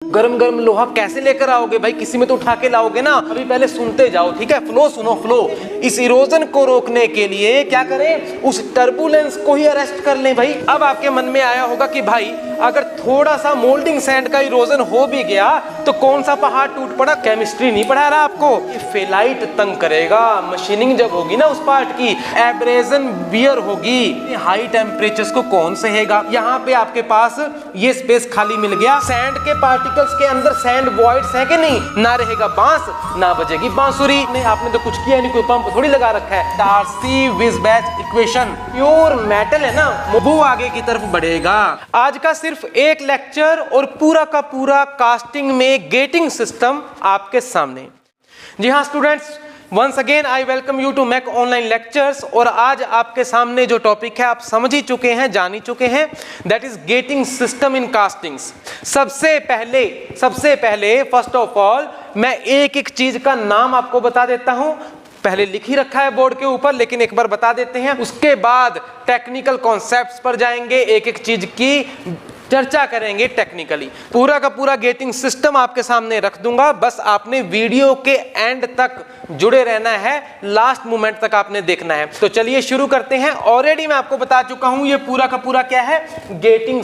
गरम गरम लोहा कैसे लेकर आओगे भाई, किसी में तो उठा के लाओगे ना। अभी पहले सुनते जाओ, ठीक है, फ्लो सुनो फ्लो। इस इरोजन को रोकने के लिए क्या करें, उस टर्बुलेंस को ही अरेस्ट कर लें भाई। अब आपके मन में आया होगा कि भाई अगर थोड़ा सा मोल्डिंग सैंड का इरोजन हो भी गया तो कौन सा पहाड़ टूट पड़ा, केमिस्ट्री नहीं पढ़ा रहा आपको। फेलाइट तंग करेगा, मशीनिंग जब होगी ना उस पार्ट की, एब्रेजन बियर होगी, हाई टेम्परेचर्स को कौन सहेगा। यहाँ पे आपके पास ये स्पेस खाली मिल गया, सैंड के पार्टिकल्स के अंदर सैंड वॉइड्स है कि नहीं, ना रहेगा बांस ना बजेगी बांसुरी। आपने तो कुछ किया नहीं, कोई पंप थोड़ी लगा रखा है। डार्सी-वेईसबैच इक्वेशन, प्योर मेटल है ना, वो आगे की तरफ बढ़ेगा। आज का सिर्फ एक लेक्चर और पूरा का पूरा कास्टिंग में गेटिंग सिस्टम आपके सामने। जी हाँ students, once again I welcome you to Mac online lectures. और आज आपके सामने जो टॉपिक है आप समझ ही चुके हैं, जान ही चुके हैं, that is getting system in castings. सबसे पहले फर्स्ट ऑफ ऑल मैं एक एक चीज का नाम आपको बता देता हूं। पहले लिख ही रखा है बोर्ड के ऊपर, लेकिन एक बार बता देते हैं। उसके बाद टेक्निकल कॉन्सेप्ट्स पर जाएंगे, एक एक चीज की चर्चा करेंगे टेक्निकली। पूरा का पूरा गेटिंग सिस्टम आपके सामने रख दूंगा, बस आपने वीडियो के एंड तक जुड़े रहना है, लास्ट मोमेंट तक आपने देखना है। तो चलिए शुरू करते हैं। ऑलरेडी मैं आपको बता चुका हूं ये पूरा का पूरा क्या है, गेटिंग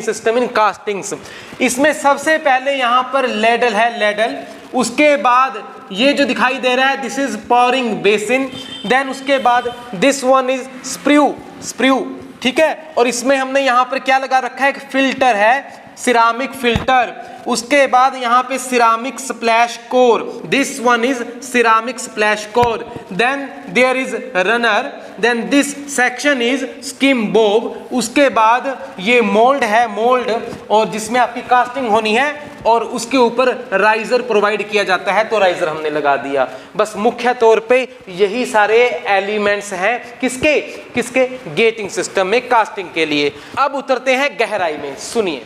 सिस्टम इन कास्टिंग्स। इसमें सबसे पहले यहां पर लेडल है, लेडल। उसके बाद ये जो दिखाई दे रहा है this is pouring basin. Then उसके बाद दिस वन इज स्प्रू, ठीक है। और इसमें हमने यहां पर क्या लगा रखा है, एक फिल्टर है, सिरामिक फिल्टर। उसके बाद यहां पे ceramic splash core, this one is ceramic splash core. Then there is runner, then this section is skim bob. उसके बाद ये मोल्ड है, मोल्ड, और जिसमें आपकी कास्टिंग होनी है, और उसके ऊपर राइजर प्रोवाइड किया जाता है, तो राइजर हमने लगा दिया। बस मुख्य तौर पे यही सारे एलिमेंट्स हैं किसके गेटिंग सिस्टम में, कास्टिंग के लिए। अब उतरते हैं गहराई में, सुनिए।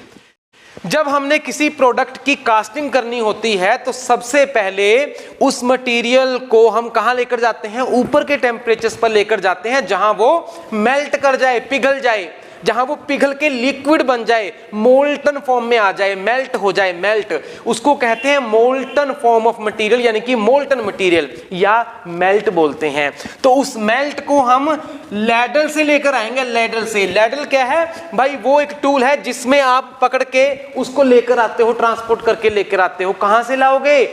जब हमने किसी प्रोडक्ट की कास्टिंग करनी होती है तो सबसे पहले उस मटेरियल को हम कहां लेकर जाते हैं, ऊपर के टेम्परेचर्स पर लेकर जाते हैं, जहां वो मेल्ट कर जाए, पिघल जाए, जहां वो पिघल के लिक्विड बन जाए, मोल्टन फॉर्म में आ जाए, मेल्ट हो जाए, मेल्ट। उसको कहते हैं मोल्टन फॉर्म ऑफ मटेरियल, यानी कि मोल्टन मटेरियल या मेल्ट बोलते हैं। तो उस मेल्ट को हम लैडल से लेकर आएंगे, लैडल से। लैडल क्या है भाई, वो एक टूल है जिसमें आप पकड़ के उसको लेकर आते हो, ट्रांसपोर्ट करके लेकर आते हो। कहां से लाओगे,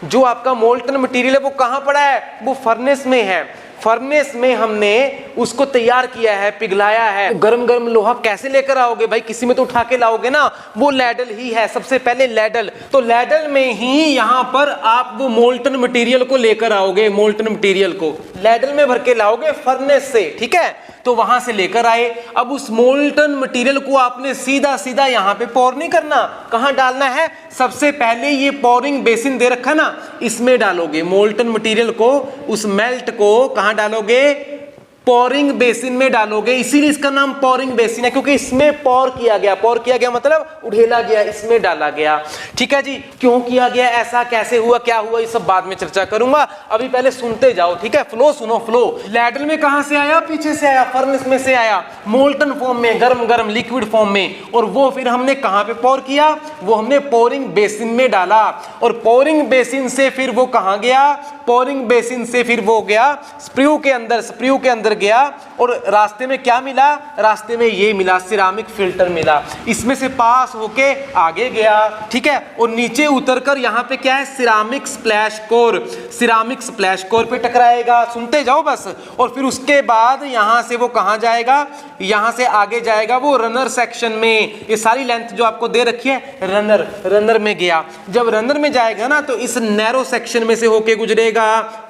जो आपका मोल्टन मटेरियल है वो कहां पड़ा है, वो फर्नेस में है। फर्नेस में हमने उसको तैयार किया है, पिघलाया है। गरम गरम लोहा कैसे लेकर आओगे भाई, किसी में तो उठा के लाओगे ना, वो लैडल ही है। सबसे पहले लैडल, तो लैडल में ही यहां पर आप वो मोल्टन मटेरियल को लेकर आओगे, मोल्टन मटेरियल को लैडल में भर के लाओगे फर्नेस से, ठीक है। तो वहां से लेकर आए, अब उस मोल्टन मटेरियल को आपने सीधा सीधा यहां पे पोर नहीं करना, कहां डालना है, सबसे पहले ये पोरिंग बेसिन दे रखा ना, इसमें डालोगे मोल्टन मटेरियल को, उस मेल्ट को कहां डालोगे, पोरिंग बेसिन में डालोगे। इसीलिए इसका नाम पोरिंग बेसिन है, क्योंकि इसमें पोर किया गया मतलब उड़ेला गया, इसमें डाला गया, ठीक है जी। क्यों किया गया ऐसा, कैसे हुआ, क्या हुआ, ये सब बाद में चर्चा करूंगा। अभी पहले सुनते जाओ, ठीक है, फ्लो सुनो फ्लो। लैडल में कहां से आया, पीछे से आया, फर्नेस में से आया, मोल्टन फॉर्म में, गरम गरम लिक्विड फॉर्म में, और वो फिर हमने कहां पे पोर किया, वो हमने पोरिंग बेसिन में डाला। और पोरिंग बेसिन से फिर वो कहां गया, पोरिंग बेसिन से फिर वो गया स्प्रू के अंदर गया, और रास्ते में क्या मिला, रास्ते में ये मिला, सिरामिक फिल्टर मिला, इसमें से पास होके आगे गया, ठीक है। और नीचे उतरकर यहाँ पे क्या है, सिरामिक स्प्लैश कोर पे टकराएगा, सुनते जाओ बस। और फिर उसके बाद यहाँ से वो कहाँ जाएगा, यहाँ से आगे जाएगा वो रनर सेक्शन में। ये सारी लेंथ जो आपको दे रखी है, रनर में गया। जब रनर में जाएगा ना, तो इस नैरो सेक्शन में से होके गुजरेगा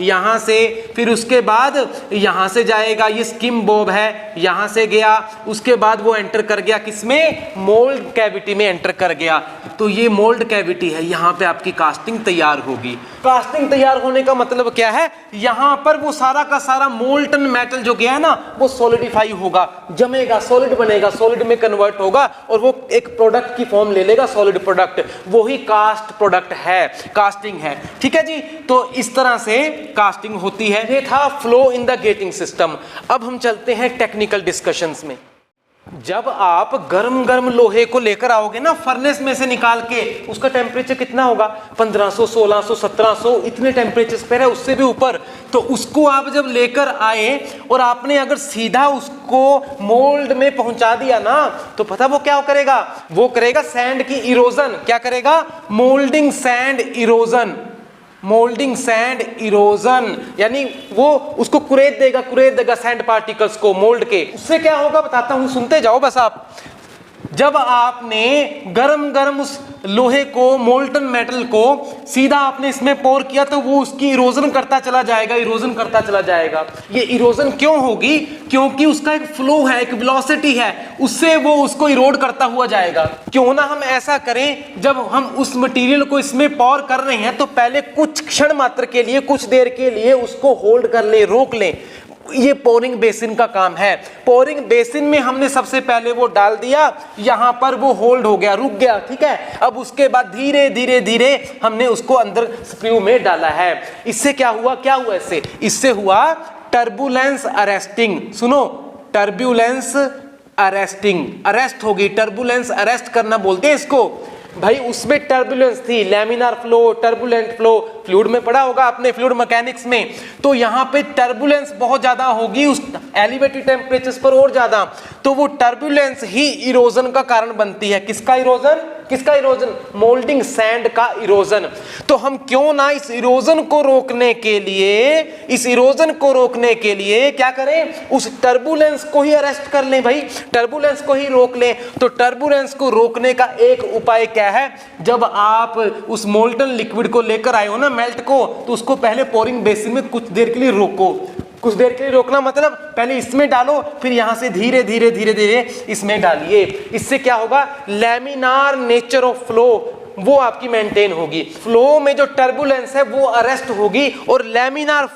यहाँ से, फिर उसके बाद यहाँ से जाएगा, ये स्किम बोब है, यहां से गया। उसके बाद वो एंटर कर गया किसमें, मोल्ड कैविटी में एंटर कर गया। तो ये मोल्ड कैविटी है, यहां पे आपकी कास्टिंग तैयार होगी। कास्टिंग तैयार होने का मतलब क्या है, यहां पर वो सारा का सारा मोल्टन मेटल जो गया है ना, वो सॉलिडिफाई होगा, जमेगा, सॉलिड बनेगा, सॉलिड में कन्वर्ट होगा, और वो एक प्रोडक्ट की फॉर्म ले लेगा, सॉलिड प्रोडक्ट। वही कास्ट प्रोडक्ट है, कास्टिंग है, ठीक है जी। तो इस तरह से कास्टिंग होती है। ये था flow in the getting system. अब हम चलते हैं टेक्निकल डिस्कशंस में। जब आप गर्म गर्म लोहे को लेकर आओगे ना फर्नेस में से निकाल के, उसका टेम्परेचर कितना होगा, 1500, 1600, 1700 इतने टेम्परेचर पर है, उससे भी ऊपर। तो उसको आप जब लेकर आए और आपने अगर सीधा उसको मोल्ड में पहुंचा दिया ना, तो पता वो क्या करेगा, वो करेगा सैंड की इरोजन। क्या करेगा, moulding sand erosion, moulding sand erosion, यानी वो उसको कुरेद देगा सैंड पार्टिकल्स को मोल्ड के। उससे क्या होगा बताता हूं, सुनते जाओ बस आप। जब आपने गरम गरम उस लोहे को, मोल्टन मेटल को सीधा आपने इसमें पोर किया, तो वो उसकी इरोजन करता चला जाएगा, इरोजन करता चला जाएगा। ये इरोजन क्यों होगी, क्योंकि उसका एक फ्लो है, एक वेलोसिटी है, उससे वो उसको इरोड करता हुआ जाएगा। क्यों ना हम ऐसा करें, जब हम उस मटेरियल को इसमें पोर कर रहे हैं तो पहले कुछ क्षण मात्र के लिए, कुछ देर के लिए उसको होल्ड कर ले, रोक लें। ये पोरिंग बेसिन का काम है। पोरिंग बेसिन में हमने सबसे पहले वो डाल दिया, यहां पर वो होल्ड हो गया, रुक गया, ठीक है। अब उसके बाद धीरे धीरे धीरे हमने उसको अंदर स्क्रू में डाला है। इससे क्या हुआ, इससे हुआ टर्बुलेंस अरेस्टिंग। सुनो, टर्बुलेंस अरेस्टिंग, अरेस्ट होगी, टर्बुलेंस अरेस्ट करना बोलते हैं इसको। भाई उसमें टर्बुलेंस थी, laminar flow, turbulent flow, fluid में पढ़ा होगा आपने, फ्लूइड मैकेनिक्स में। तो यहां पे टर्बुलेंस बहुत ज्यादा होगी उस एलिवेटेड टेम्परेचर्स पर और ज्यादा, तो वो टर्बुलेंस ही इरोजन का कारण बनती है। किसका इरोजन, किसका इरोजन, मोल्डिंग सैंड का इरोजन। तो हम क्यों ना इस इरोजन को रोकने के लिए, इस इरोजन को रोकने के लिए क्या करें, उस टर्बुलेंस को ही अरेस्ट कर लें भाई, टर्बुलेंस को ही रोक लें। तो टर्बुलेंस को रोकने का एक उपाय क्या है, जब आप उस मोल्टन लिक्विड को लेकर आए हो ना, मेल्ट को, तो उसको पहले पोरिंग बेसिन में कुछ देर के लिए रोको। कुछ देर के लिए रोकना मतलब पहले इसमें डालो, फिर यहां से धीरे धीरे धीरे धीरे इसमें डालिए। इससे क्या होगा, लैमिनार नेचर ऑफ फ्लो वो आपकी मेंटेन होगी। फ्लो में जो टर्बुलेंस है वो अरेस्ट होगी और लैमिनार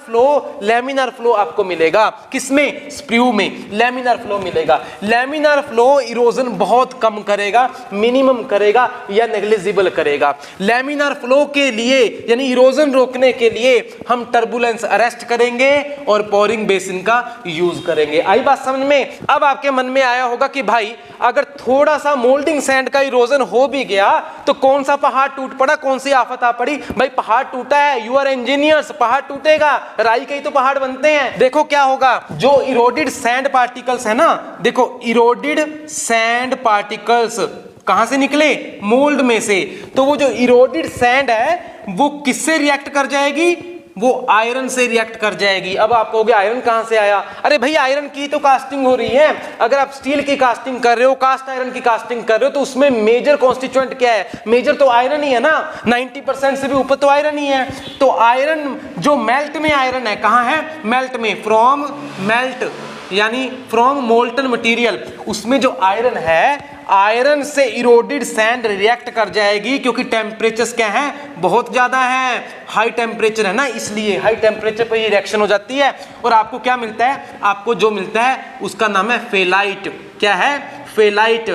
फ्लो आपको मिलेगा। किसमें, स्प्रू में लैमिनार फ्लो मिलेगा। लैमिनार फ्लो इरोजन बहुत कम करेगा, मिनिमम करेगा या नेग्लिजिबल करेगा। लैमिनार फ्लो के लिए यानी इरोजन रोकने के लिए हम टर्बुलेंस अरेस्ट करेंगे और पोरिंग बेसिन का यूज करेंगे। आई बात समझ में। अब आपके मन में आया होगा कि भाई अगर थोड़ा सा मोल्डिंग सैंड का इरोजन हो भी गया तो कौन सा पहाड़ टूट पड़ा, कौन सी आफत आ पड़ी। भाई पहाड़ टूटा है, यू आर इंजीनियर्स, पहाड़ टूटेगा, राई के ही तो पहाड़ बनते हैं। देखो क्या होगा, जो इरोडेड सैंड पार्टिकल्स है ना, देखो इरोडेड सैंड पार्टिकल्स कहां से निकले, मोल्ड में से। तो वो जो इरोडेड सैंड है वो किससे रिएक्ट कर जाएगी, वो आयरन से रिएक्ट कर जाएगी। अब आप कहोगे आयरन कहां से आया, अरे भाई आयरन की तो कास्टिंग हो रही है। अगर आप स्टील की कास्टिंग कर रहे हो, कास्ट आयरन की कास्टिंग कर रहे हो, तो उसमें मेजर कॉन्स्टिट्यूएंट क्या है, मेजर तो आयरन ही है ना, 90% से भी ऊपर तो आयरन ही है। तो आयरन जो मेल्ट में आयरन है, कहां है, मेल्ट में, फ्रॉम मेल्ट यानी फ्रॉम मोल्टन मटेरियल, उसमें जो आयरन है, आयरन से इरोडेड सैंड रिएक्ट कर जाएगी, क्योंकि टेम्परेचर्स क्या है, बहुत ज्यादा है, हाई टेम्परेचर है ना, इसलिए हाई टेम्परेचर पर ये रिएक्शन हो जाती है। और आपको क्या मिलता है, आपको जो मिलता है उसका नाम है फेलाइट। क्या है, फेलाइट,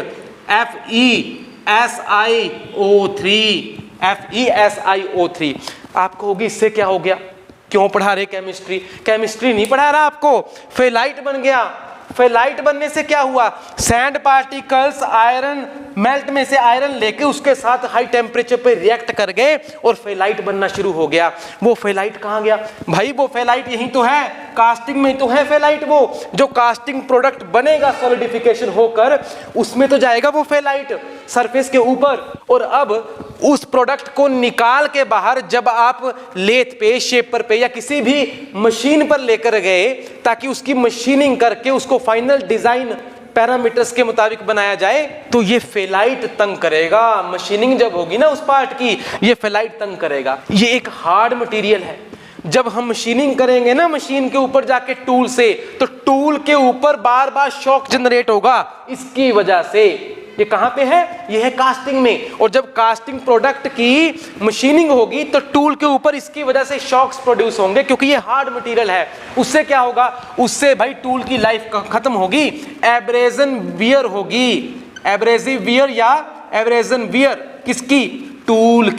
FeSiO3। आप कहोगे इससे क्या हो गया, क्यों पढ़ा रहे केमिस्ट्री, केमिस्ट्री नहीं पढ़ा रहा आपको, फेलाइट बन गया। फेलाइट बनने से क्या हुआ, सैंड पार्टिकल्स आयरन मेल्ट में से आयरन लेके उसके साथ हाई टेम्परेचर पे रिएक्ट कर गए और फेलाइट बनना शुरू हो गया। वो फेलाइट कहां गया भाई, वो फेलाइट यही तो है, कास्टिंग में तो है फेलाइट। वो जो कास्टिंग प्रोडक्ट बनेगा सॉलिडिफिकेशन होकर, उसमें तो जाएगा वो फेलाइट सरफेस के ऊपर। और अब उस प्रोडक्ट को निकाल के बाहर जब आप लेथ पे, शेपर पे या किसी भी मशीन पर लेकर गए, ताकि उसकी मशीनिंग करके उसको फाइनल डिजाइन पैरामीटर्स के मुताबिक बनाया जाए, तो ये फेलाइट तंग करेगा। मशीनिंग जब होगी ना उस पार्ट की, ये फेलाइट तंग करेगा। ये एक हार्ड मटेरियल है। जब हम मशीनिंग करेंगे ना मशीन के ऊपर जाके टूल से, तो टूल के ऊपर बार बार शॉक जनरेट होगा। इसकी वजह से ये कहां पे है, ये है कास्टिंग में। और जब कास्टिंग प्रोडक्ट की मशीनिंग होगी तो टूल के ऊपर इसकी वजह से शॉक्स प्रोड्यूस होंगे, क्योंकि ये हार्ड मटेरियल है। उससे क्या होगा, उससे भाई टूल की लाइफ खत्म होगी, एब्रेजन वियर होगी। एब्रेजिव वियर या एब्रेजन वियर किसकी, टूल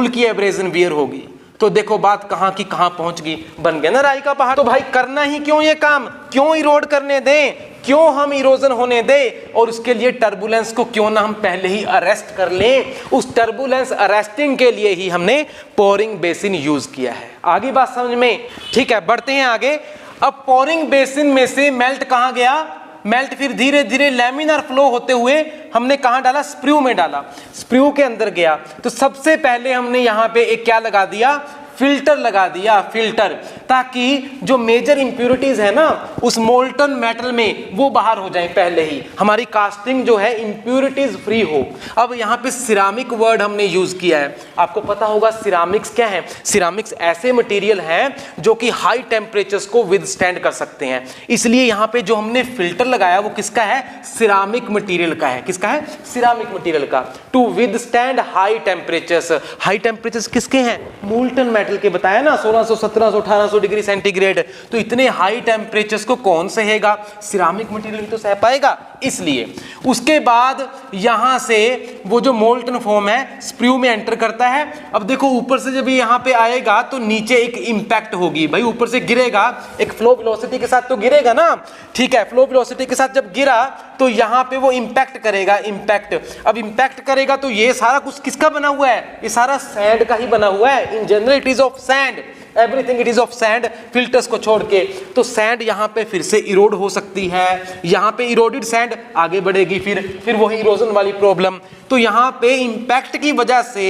की एब्रेजन वियर होगी। तो देखो बात कहां की कहां पहुंच गई, बन गया ना राई का पहाड़। तो भाई करना ही क्यों ये काम, क्यों इरोड करने दें, क्यों हम इरोजन होने दें, और उसके लिए टर्बुलेंस को क्यों ना हम पहले ही अरेस्ट कर लें। उस टर्बुलेंस अरेस्टिंग के लिए ही हमने पोरिंग बेसिन यूज किया है। आगे बात समझ में, ठीक है, बढ़ते हैं आगे। अब पोरिंग बेसिन में से मेल्ट कहां गया, मेल्ट फिर धीरे धीरे लैमिनार फ्लो होते हुए हमने कहां डाला, स्प्रू में डाला, स्प्रू के अंदर गया। तो सबसे पहले हमने यहां पे एक क्या लगा दिया, फिल्टर लगा दिया, फिल्टर, ताकि जो मेजर इंप्योरिटीज है ना उस मोल्टन मेटल में वो बाहर हो जाए, पहले ही हमारी कास्टिंग जो है इंप्योरिटीज फ्री हो। अब यहाँ पे सिरामिक वर्ड हमने यूज किया है। आपको पता होगा सिरामिक्स क्या है, सिरामिक्स ऐसे मटेरियल हैं जो कि हाई टेम्परेचर्स को विदस्टैंड कर सकते हैं। इसलिए यहाँ पे जो हमने फिल्टर लगाया वो किसका है, सिरामिक मटेरियल का है। किसका है, सिरामिक मटेरियल का। To withstand high temperatures, high temperatures किसके हैं, मोल्टन मेटल के, बताया ना 1600, 1700, 1800 डिग्री सेंटीग्रेड। तो इतने हाई टेम्परेचर्स को कौन सहेगा, सिरामिक मटेरियल तो सह पाएगा। इसलिए उसके बाद यहां से वो जो मोल्टन फॉर्म है स्प्रू में एंटर करता है। अब देखो ऊपर से जब ये यहां पे आएगा तो नीचे एक इंपैक्ट होगी, भाई ऊपर से गिरेगा, एक फ्लो वेलोसिटी के साथ तो गिरेगा ना, ठीक है, फ्लो वेलोसिटी के साथ जब गिरा तो यहां पे वो इंपैक्ट करेगा, इंपैक्ट। अब इंपैक्ट करेगा तो ये सारा कुछ किसका बना हुआ है, ये सारा सैंड का ही बना हुआ है। In general it is of sand, everything it is of sand, filters को छोड़ के। तो सैंड यहां पे फिर से इरोड हो सकती है, यहां पे इरोडेड सैंड आगे बढ़ेगी, फिर वही इरोजन वाली प्रॉब्लम। तो यहां पे इंपैक्ट की वजह से,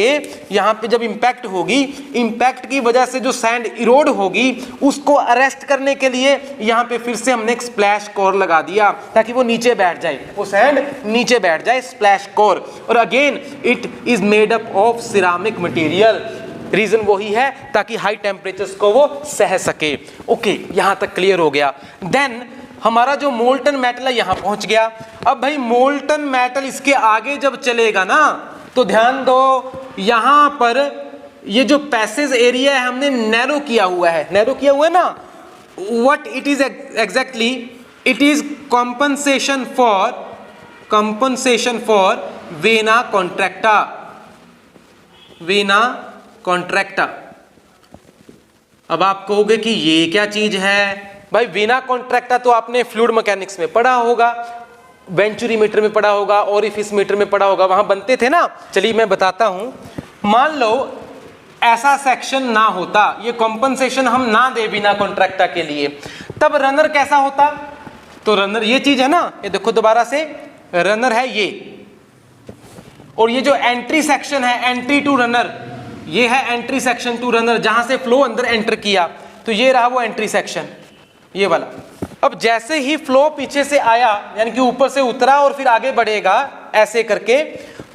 यहां पे जब इंपैक्ट होगी, इंपैक्ट की वजह से जो सैंड इरोड होगी उसको अरेस्ट करने के लिए यहां पे फिर से हमने एक स्प्लैश कोर लगा दिया ताकि वो नीचे बैठ जाए, वो सैंड नीचे बैठ जाए, स्प्लैश कोर। और again it is made up of ceramic material, reason वही है ताकि हाई टेम्परेचर्स को वो सह सके। ओके, यहां तक क्लियर हो गया। देन हमारा जो मोल्टन मेटल है यहां पहुंच गया। अब भाई मोल्टन मेटल इसके आगे जब चलेगा ना तो ध्यान दो, यहां पर ये जो पैसेज एरिया है हमने नैरो किया हुआ है, नैरो किया हुआ है ना। What it is exactly, it is compensation for vena contracta, vena contracta. अब आप कहोगे कि ये क्या चीज है भाई, वेना कॉन्ट्रैक्टा तो आपने फ्लूइड मैकेनिक्स में पढ़ा होगा, वेंचुरी मीटर में पढ़ा होगा, ओरिफिस मीटर में पढ़ा होगा, वहां बनते थे ना। चलिए मैं बताता हूं, मान लो ऐसा सेक्शन ना होता, ये कॉम्पनसेशन हम ना दे वेना कॉन्ट्रैक्टा के लिए, तब रनर कैसा होता। तो रनर ये चीज है ना, ये देखो दोबारा से, रनर है ये, और ये जो एंट्री सेक्शन है, एंट्री टू रनर, ये है एंट्री सेक्शन टू रनर, जहां से फ्लो अंदर एंटर किया। तो ये रहा वो एंट्री सेक्शन, ये वाला। अब जैसे ही फ्लो पीछे से आया, यानी कि ऊपर से उतरा और फिर आगे बढ़ेगा ऐसे करके,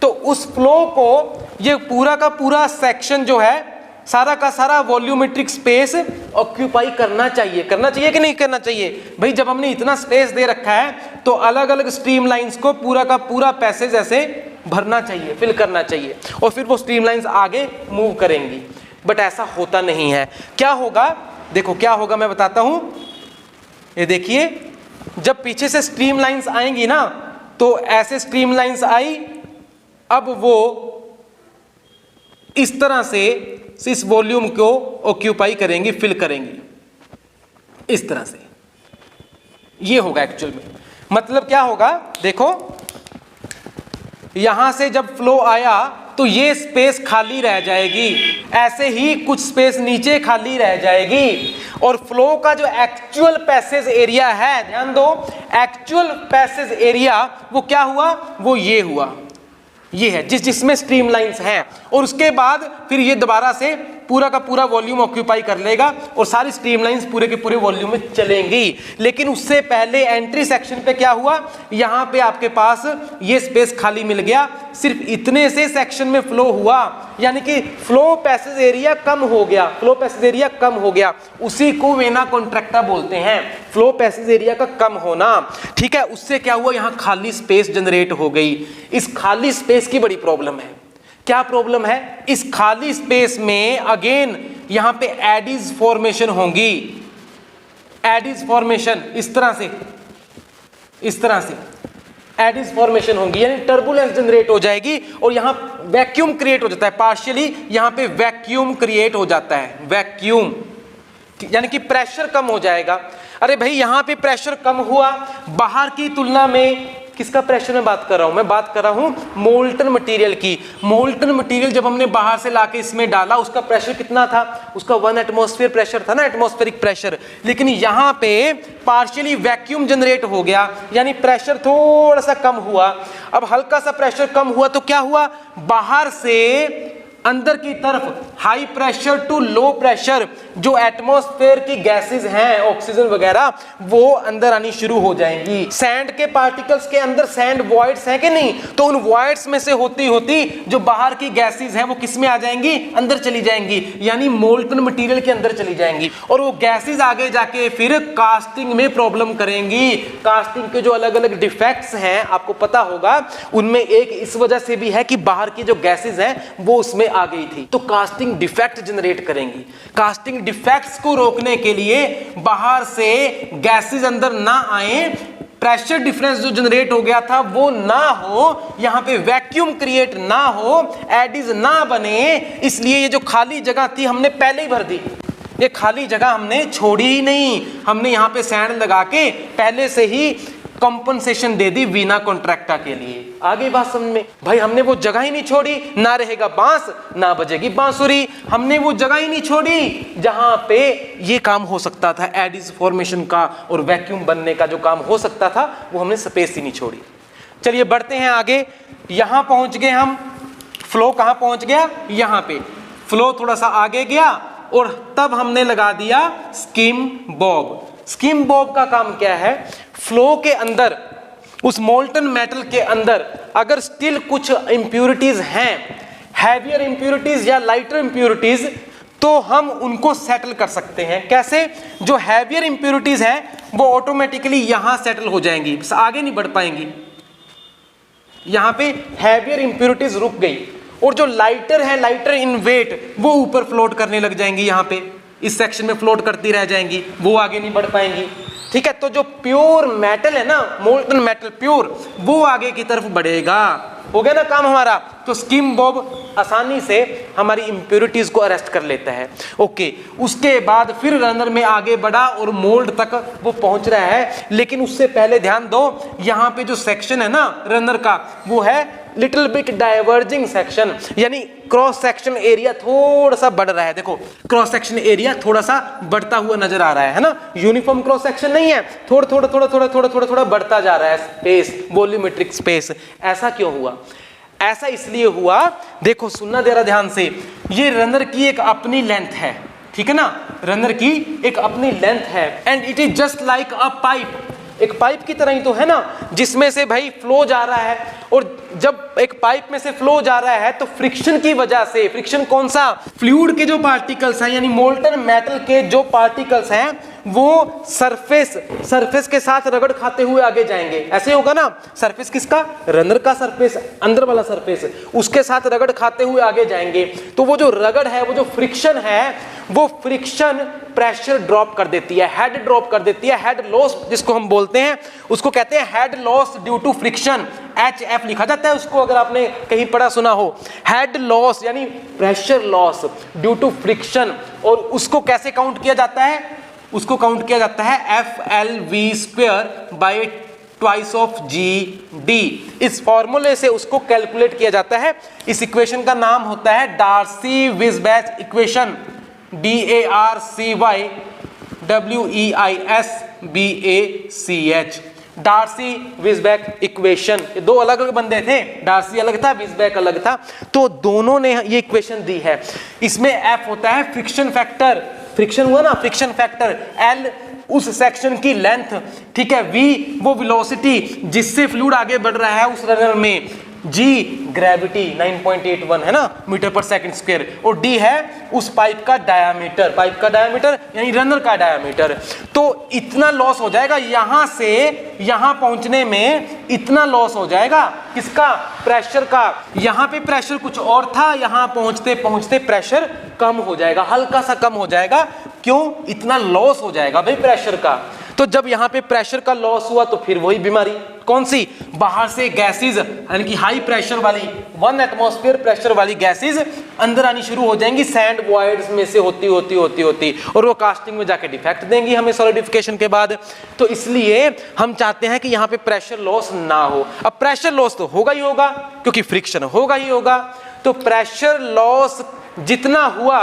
तो उस फ्लो को ये पूरा का पूरा सेक्शन जो है, सारा का सारा वॉल्यूमेट्रिक स्पेस ऑक्यूपाई करना चाहिए। करना चाहिए कि नहीं करना चाहिए भाई, जब हमने इतना स्पेस दे रखा है तो अलग अलग स्ट्रीम लाइंस को पूरा का पूरा पैसेज ऐसे भरना चाहिए, फिल करना चाहिए, और फिर वो स्ट्रीम लाइंस आगे मूव करेंगी। बट ऐसा होता नहीं है। क्या होगा, देखो क्या होगा मैं बताता हूं। ये देखिए, जब पीछे से स्ट्रीम लाइंस आएंगी ना, तो ऐसे स्ट्रीम लाइंस आई, अब वो इस तरह से इस वॉल्यूम को ऑक्यूपाई करेंगी, फिल करेंगी, इस तरह से। ये होगा एक्चुअल में, मतलब क्या होगा, देखो यहां से जब फ्लो आया तो ये स्पेस खाली रह जाएगी, ऐसे ही कुछ स्पेस नीचे खाली रह जाएगी, और फ्लो का जो एक्चुअल पैसेज एरिया है, ध्यान दो, एक्चुअल पैसेज एरिया वो क्या हुआ, वो ये हुआ, ये है जिसमें स्ट्रीम लाइंस हैं। और उसके बाद फिर ये दोबारा से पूरा का पूरा वॉल्यूम ऑक्यूपाई कर लेगा और सारी स्ट्रीम लाइंस पूरे के पूरे वॉल्यूम में चलेंगी। लेकिन उससे पहले एंट्री सेक्शन पे क्या हुआ, यहां पे आपके पास ये स्पेस खाली मिल गया, सिर्फ इतने से सेक्शन में फ्लो हुआ, यानी कि फ्लो पैसेज एरिया कम हो गया, फ्लो पैसेज एरिया कम हो गया, उसी को वेना कॉन्ट्रैक्टा बोलते हैं, फ्लो पैसेज एरिया का कम होना। ठीक है, उससे क्या हुआ, यहां खाली स्पेस जनरेट हो गई। इस खाली स्पेस की बड़ी प्रॉब्लम है। क्या प्रॉब्लम है, इस खाली स्पेस में अगेन यहां पे एडीज फॉर्मेशन होंगी, एडीज फॉर्मेशन इस तरह से, इस तरह से एडीज फॉर्मेशन होंगी, यानी टर्बुलेंस जनरेट हो जाएगी और यहां वैक्यूम क्रिएट हो जाता है, पार्शियली यहां पे वैक्यूम क्रिएट हो जाता है, वैक्यूम, यानी कि प्रेशर कम हो जाएगा। अरे भाई यहाँ पे प्रेशर कम हुआ बाहर की तुलना में। किसका प्रेशर मैं बात कर रहा हूँ? मैं बात कर रहा हूँ मोल्टन मटेरियल की। मोल्टन मटेरियल जब हमने बाहर से लाके इसमें डाला, उसका प्रेशर कितना था? उसका 1 एटमॉस्फेयर प्रेशर था ना, एटमॉस्फेरिक प्रेशर। लेकिन यहाँ पे पार्शियली वैक्यूम जनरेट हो गया, यानी प्रेशर थोड़ा सा कम हुआ। अब हल्का सा प्रेशर कम हुआ तो क्या हुआ? बाहर से अंदर की तरफ high pressure to low pressure जो एटमॉस्फेयर की गैसेस हैं, ऑक्सीजन वगैरह, वो अंदर आनी शुरू हो जाएंगी। सैंड के पार्टिकल्स के अंदर सैंड वॉइड्स हैं कि नहीं? तो उन वॉइड्स में से होती होती जो बाहर की गैसेस हैं वो किस में आ जाएंगी? अंदर चली जाएंगी, यानी मोल्टन मटेरियल के अंदर चली जाएंगी। और वो गैसेस आगे जाके फिर कास्टिंग में प्रॉब्लम करेंगी। कास्टिंग के जो अलग अलग डिफेक्ट्स हैं आपको पता होगा, उनमें एक इस वजह से भी है कि बाहर की जो गैसेस हैं वो उसमें आ गई थी, तो कास्टिंग डिफेक्ट जनरेट करेंगी। कास्टिंग डिफेक्ट्स को रोकने के लिए बाहर से गैसेस अंदर ना आए, प्रेशर डिफरेंस जो जनरेट हो गया था वो ना हो, यहां पे वैक्यूम क्रिएट ना हो, एडिज ना बने, इसलिए ये जो खाली जगह थी हमने पहले ही भर दी। ये खाली जगह हमने छोड़ी ही नहीं, हमने यहां पे सैंड लगा के पहले से ही कंपनसेशन दे दी वीना कॉन्ट्रैक्टा के लिए। आगे बात समझ में? भाई हमने वो जगह ही नहीं छोड़ी, ना रहेगा बांस ना बजेगी बांसुरी। हमने वो जगह ही नहीं छोड़ी जहां पे ये काम हो सकता था, एडिज फॉर्मेशन का और वैक्यूम बनने का जो काम हो सकता था, वो हमने स्पेस ही नहीं छोड़ी। चलिए बढ़ते हैं आगे। यहां पहुंच गए हम, फ्लो कहां पहुंच गया? यहां पे फ्लो थोड़ा सा आगे गया और तब हमने लगा दिया स्किम बॉब। स्किम बॉब का काम क्या है? फ्लो के अंदर, उस मोल्टन मेटल के अंदर अगर स्टिल कुछ इंप्यूरिटीज हैं, हैवियर इंप्यूरिटीज या लाइटर इंप्यूरिटीज, तो हम उनको सेटल कर सकते हैं। कैसे? जो हैवियर इंप्यूरिटीज हैं वो ऑटोमेटिकली यहां सेटल हो जाएंगी, आगे नहीं बढ़ पाएंगी। यहां पे हैवियर इंप्यूरिटीज रुक गई और जो लाइटर है, लाइटर इन वेट, वो ऊपर फ्लोट करने लग जाएंगी। यहां पे इस सेक्शन में फ्लोट करती रह जाएंगी, वो आगे नहीं बढ़ पाएंगी। ठीक है, तो जो प्योर मेटल है ना, मोल्टन मेटल प्योर, वो आगे की तरफ बढ़ेगा। हो गया ना काम हमारा। तो स्किम बॉब आसानी से हमारी इंप्योरिटीज को अरेस्ट कर लेता है। ओके, उसके बाद फिर रनर में आगे बढ़ा और मोल्ड तक वो पहुंच रहा है। लेकिन उससे पहले ध्यान दो, यहाँ पे जो सेक्शन है ना रनर का, वो है लिटिल बिट डाइवर्जिंग सेक्शन, यानी क्रॉस सेक्शन एरिया थोड़ा सा बढ़ रहा है। देखो क्रॉस सेक्शन एरिया थोड़ा सा बढ़ता हुआ नजर आ रहा है ना, यूनिफॉर्म क्रॉस सेक्शन नहीं है, थोड़ा थोड़ा थोड़ा थोड़ा थोड़ा थोड़ा थोड़ा बढ़ता जा रहा है स्पेस, वॉल्यूमेट्रिक स्पेस। ऐसा क्यों हुआ? ऐसा इसलिए हुआ, देखो सुनना जरा ध्यान से, ये रनर की एक अपनी लेंथ है, ठीक है ना, रनर की एक अपनी लेंथ है, and it is just like a pipe. एक पाइप की तरह ही तो है ना, जिसमें से भाई फ्लो जा रहा है। और जब एक पाइप में से फ्लो जा रहा है तो फ्रिक्शन की वजह से, फ्रिक्शन कौन सा? फ्लूइड के जो पार्टिकल्स हैं, यानी मोल्टन मेटल के जो पार्टिकल्स हैं, वो सरफेस के साथ रगड़ खाते हुए आगे जाएंगे। ऐसे होगा ना, सरफेस किसका? रनर का सरफेस, अंदर वाला सरफेस, उसके साथ रगड़ खाते हुए आगे जाएंगे। तो वो जो रगड़ है, वो जो फ्रिक्शन है, वो फ्रिक्शन प्रेशर ड्रॉप कर देती है, हेड ड्रॉप कर देती है। हेड लॉस जिसको हम बोलते हैं, उसको कहते हैं head loss due to friction. HF लिखा जाता है उसको, अगर आपने कहीं पढ़ा सुना हो। हेड लॉस यानी pressure loss due to friction. और उसको कैसे काउंट किया जाता है? उसको काउंट किया जाता है FLV² bye twice of GD। इस फॉर्मूले से उसको कैलकुलेट किया जाता है। इस इक्वेशन का नाम होता है डार्सी-विस्बैच इक्वेशन, DARCY-WEISBACH, डार्सी-विस्बैक इक्वेशन। ये दो अलग अलग बंदे थे, डार्सी अलग था, विस्बैक अलग था, तो दोनों ने ये इक्वेशन दी है। इसमें F होता है फ्रिक्शन फैक्टर, फ्रिक्शन हुआ ना, फ्रिक्शन फैक्टर, L उस सेक्शन की लेंथ, ठीक है, V वो वेलोसिटी जिससे फ्लूइड आगे बढ़ रहा है उस रनर में, G ग्रेविटी 9.81 है ना मीटर पर सेकंड स्क्वायर, और D है उस पाइप का डायामीटर, पाइप का डायामीटर यानी रनर का डायामीटर। तो इतना लॉस हो जाएगा, यहां से यहां पहुंचने में इतना लॉस हो जाएगा, किसका? प्रेशर का। यहां पे प्रेशर कुछ और था, यहां पहुंचते पहुंचते प्रेशर कम हो जाएगा, हल्का सा कम हो जाएगा। क्यों? इतना लॉस हो जाएगा भाई प्रेशर का। तो जब यहाँ पे प्रेशर का लॉस हुआ तो फिर वही बीमारी, कौन सी, बाहर से गैसेज यानी कि हाई प्रेशर वाली 1 एटमॉस्फेयर प्रेशर वाली गैसेज अंदर आनी शुरू हो जाएंगी सैंड वॉइड्स में से होती और वो कास्टिंग में जाके डिफेक्ट देंगी हमें सॉलिडिफिकेशन के बाद। तो इसलिए हम चाहते हैं कि यहाँ पे प्रेशर लॉस ना हो। अब प्रेशर लॉस तो होगा ही होगा क्योंकि फ्रिक्शन होगा ही होगा। तो प्रेशर लॉस जितना हुआ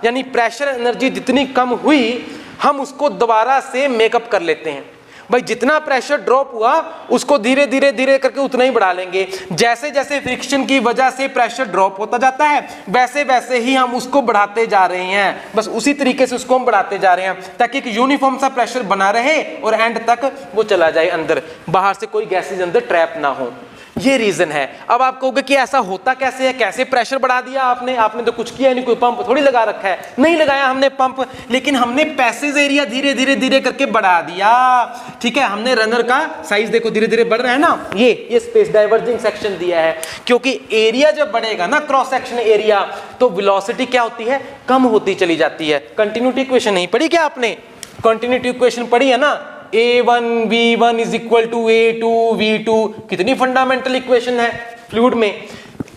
यानी प्रेशर एनर्जी जितनी कम हुई, हम उसको दोबारा से मेकअप कर लेते हैं। भाई जितना प्रेशर ड्रॉप हुआ उसको धीरे धीरे करके उतना ही बढ़ा लेंगे। जैसे जैसे फ्रिक्शन की वजह से प्रेशर ड्रॉप होता जाता है वैसे वैसे ही हम उसको बढ़ाते जा रहे हैं, बस उसी तरीके से उसको हम बढ़ाते जा रहे हैं ताकि एक यूनिफॉर्म सा प्रेशर बना रहे और एंड तक वो चला जाए अंदर, बाहर से कोई गैसेज अंदर ट्रैप ना हो। ये रीजन है। अब आप कहोगे कि ऐसा होता कैसे है, कैसे प्रेशर बढ़ा दिया आपने तो कुछ किया नहीं, कोई पंप थोड़ी लगा रखा है, नहीं लगाया हमने पंप, लेकिन हमने पैसेज एरिया धीरे धीरे करके बढ़ा दिया। ठीक है, हमने रनर का साइज देखो धीरे धीरे बढ़ रहा है ना, ये स्पेस डाइवर्जिंग सेक्शन दिया है क्योंकि एरिया जब बढ़ेगा ना क्रॉस सेक्शन एरिया तो वेलोसिटी क्या होती है, कम होती चली जाती है। कंटिन्यूटी इक्वेशन नहीं पढ़ी क्या आपने, कंटिन्यूटी इक्वेशन पढ़ी है ना, A1 V1 is equal to A2 V2, कितनी फंडामेंटल इक्वेशन है फ्लूइड में,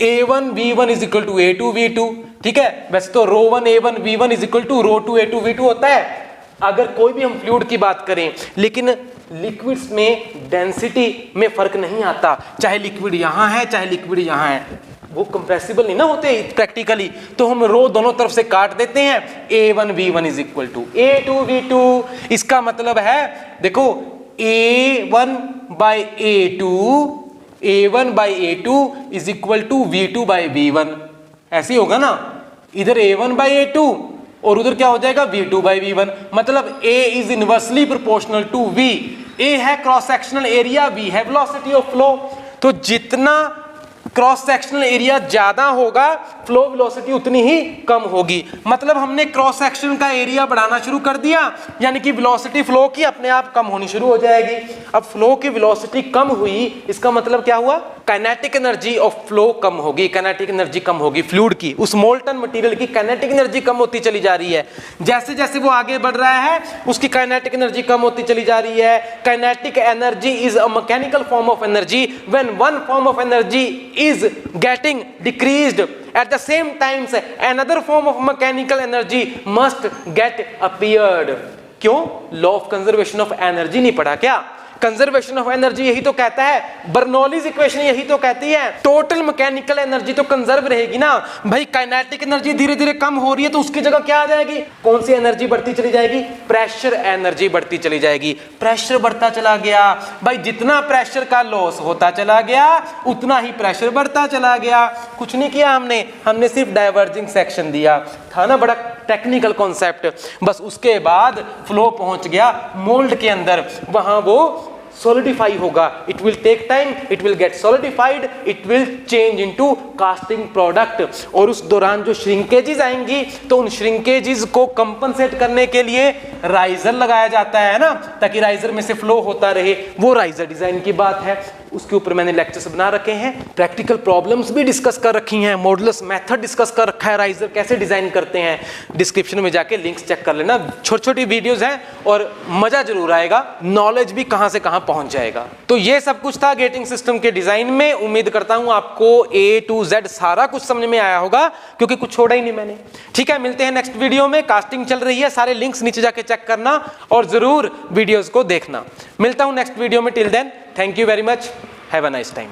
A1 V1 is equal to A2 V2। ठीक है, वैसे तो ρ1 A1 V1 is equal to ρ2 A2 V2 होता है अगर कोई भी हम फ्लूइड की बात करें, लेकिन लिक्विड्स में डेंसिटी में फर्क नहीं आता, चाहे लिक्विड यहां है चाहे लिक्विड यहां है, वो कंप्रेसिबल नहीं ना होते प्रैक्टिकली, तो हम रो दोनों तरफ से काट देते हैं। A1 V1 is equal to A2 V2। इसका मतलब है देखो A1 by A2 is equal to V2 by V1, ऐसे ही होगा ना, इधर A1 बाई A2 और उधर क्या हो जाएगा V2 बाई V1, मतलब A is inversely proportional to V। A है क्रॉस सेक्शनल एरिया, V है वेलोसिटी ऑफ फ्लो। तो जितना क्रॉस सेक्शनल एरिया ज्यादा होगा फ्लो वेलोसिटी उतनी ही कम होगी। मतलब हमने क्रॉस सेक्शन का एरिया बढ़ाना शुरू कर दिया यानी कि वेलोसिटी फ्लो की अपने आप कम होनी शुरू हो जाएगी। अब फ्लो की वेलोसिटी कम हुई इसका मतलब क्या हुआ, काइनेटिक एनर्जी ऑफ फ्लो कम होगी, काइनेटिक एनर्जी कम होगी फ्लूइड की, उस मोल्टन मटेरियल की काइनेटिक एनर्जी कम होती चली जा रही है। जैसे जैसे वो आगे बढ़ रहा है उसकी काइनेटिक एनर्जी कम होती चली जा रही है। Kinetic energy is a mechanical form of energy when one form of energy is getting decreased at the same time another form of mechanical energy must get appeared। क्यों, law of conservation of energy नहीं पढ़ा क्या, conservation of energy यही तो कहता है, Bernoulli's equation यही तो कहती है टोटल मैकेनिकल एनर्जी तो कंजर्व रहेगी ना। भाई काइनेटिक एनर्जी धीरे धीरे कम हो रही है तो उसकी जगह क्या आ जाएगी, कौन सी एनर्जी बढ़ती चली जाएगी, प्रेशर एनर्जी बढ़ती चली जाएगी। प्रेशर बढ़ता चला गया, भाई जितना प्रेशर का लॉस होता चला गया उतना ही प्रेशर बढ़ता चला गया। कुछ नहीं किया हमने सिर्फ डाइवर्जिंग सेक्शन दिया था ना, बड़ा टेक्निकल कॉन्सेप्ट। बस उसके बाद फ्लो पहुंच गया मोल्ड के अंदर, वहां वो solidify होगा, it will take time, it will get solidified, it will change into casting product। और उस दौरान जो श्रिंकेजेस आएंगी तो उन श्रिंकेजेस को कंपनसेट करने के लिए राइजर लगाया जाता है ना, ताकि राइजर में से फ्लो होता रहे। वो राइजर डिजाइन की बात है, उसके ऊपर मैंने लेक्चर्स बना रखे हैं, प्रैक्टिकल प्रॉब्लम्स भी डिस्कस कर रखी हैं, मॉडुलस मेथड डिस्कस कर रखा है, राइजर कैसे डिजाइन करते हैं। डिस्क्रिप्शन में जाके लिंक्स चेक कर लेना, छोटी छोटी वीडियोस हैं और मजा जरूर आएगा, नॉलेज भी कहां से कहां पहुंच जाएगा। तो ये सब कुछ था गेटिंग सिस्टम के डिजाइन में। उम्मीद करता हूं आपको A to Z सारा कुछ समझ में आया होगा क्योंकि कुछ छोड़ा ही नहीं मैंने। ठीक है, मिलते हैं नेक्स्ट वीडियो में। कास्टिंग चल रही है, सारे लिंक्स नीचे जाके चेक करना और जरूर वीडियोस को देखना। मिलता हूं नेक्स्ट वीडियो में, till then thank you very much, have a nice time.